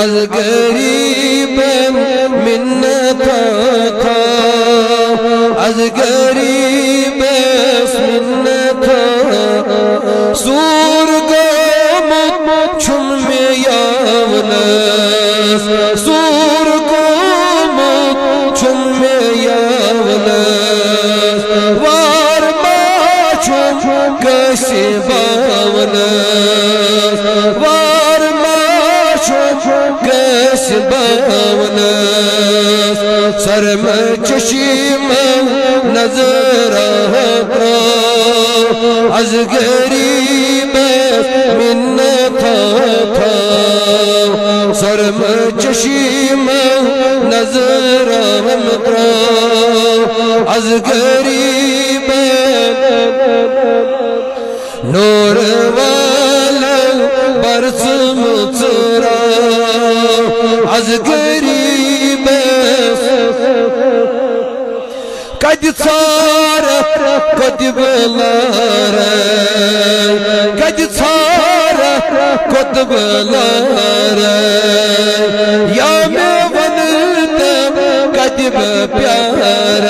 از غریب منت تھا از غریب منت سور گامت چھم میں یاونس سور گامت چھم میں یاونس وار ما چھم کسی باونس وار ما چھم کسی باونس سر میں چشم نظر آتا از غریب منت تھا سر میں چشم نظر آتا از غریب نور والا برس مصرا از غریب کد ثار کد بلار کد ثار کد بلار یا میں ونتم کد پیار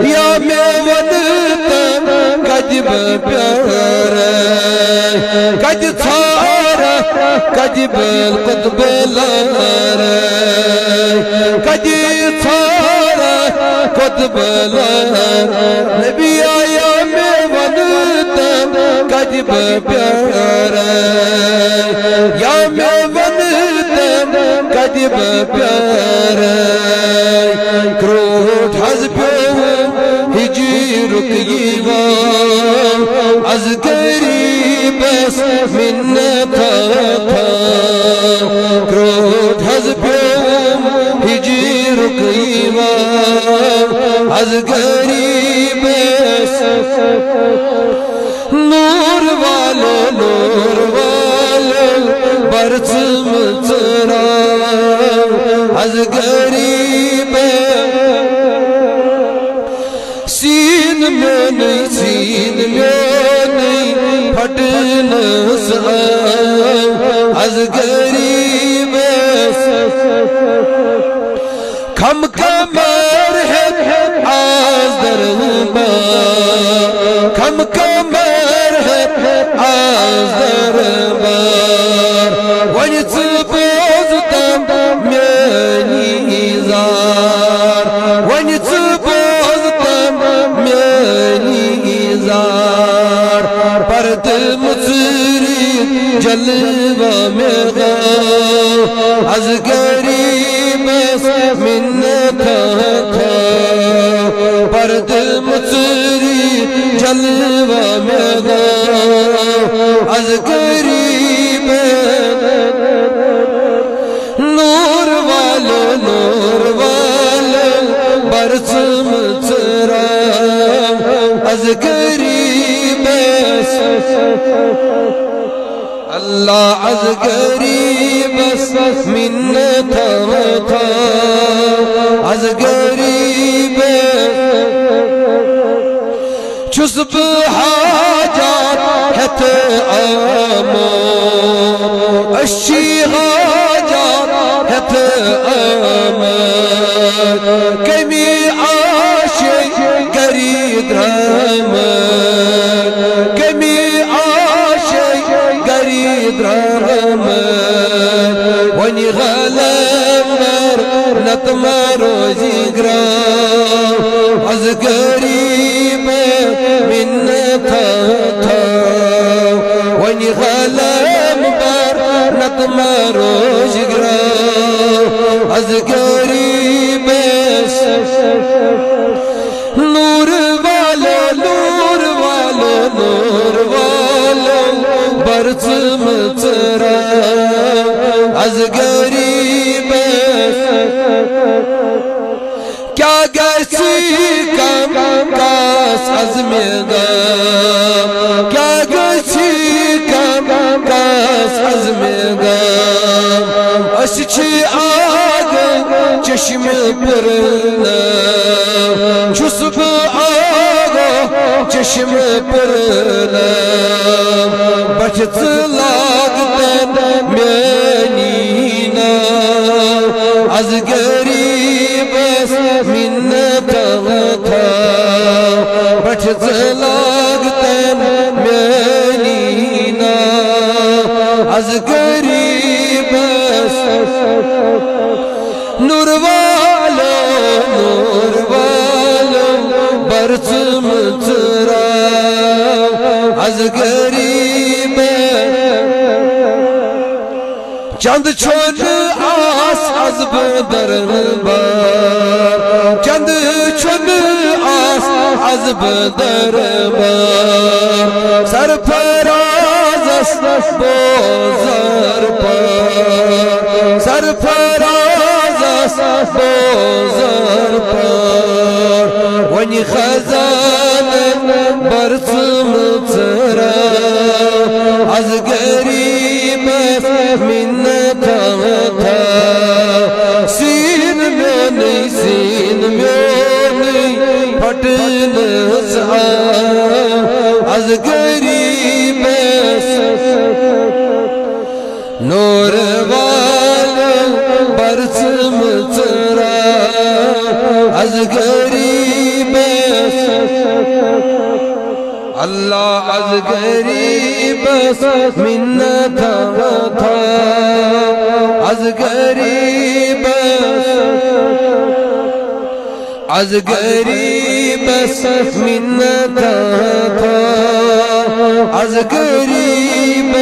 یا میں ونتم کد پیار کد ثار کد بل کد بلار کد ثار کد بلار نبی آیا میں ونتم کد پیار یا میں ونتم کد پیار کروٹ حز پیوم ہجی رکیوان از غریب منت تھا کروٹ حز پیوم ہجی رکیوان از غریب نور والو برس مصرا از غریب سین میں نہیں پھٹن سا از غریب کھم کمر ہے آز دربار کھم کمر ہے آز دربار ونی بوزتم میانی زار ونی بوزتم میانی زار پر دل مصری جلوہ میں غام از غریب منت تھا پر دل مصری جلوہ میں غام از غریب نور والو برس مصرا از غریب اللہ از غریب منت تھا از غریب چسب حاجات ہت آمو اشی حاجات ہت آمو کمی عاشق گری درام کمی عاشق گری درام ونی غلام نتمر زگرام از غریب منت تھا ونی غلام نتمر زگرام از غریب نور والو برس مصرا از غریب کیا گیسی کم کاس از میگام کیا گیسی کم کاس از میگام اشچی آگ چشم پرنا چسب آگو چشم پرنا بچت لاگتن میانی نور والو برچم چرا از غریب چند چھوڑ آس از بدربار چند چھوڑ آس از بدربار سرفراز است بازار پار سرفراز است بازار پار ونی خزانه برچم چرا از غریب منت تا سین میونی پھٹن سا از غریب نور والا برچم چرا از غریب اللہ از غریب منت تھا از غریب منت تھا از غریب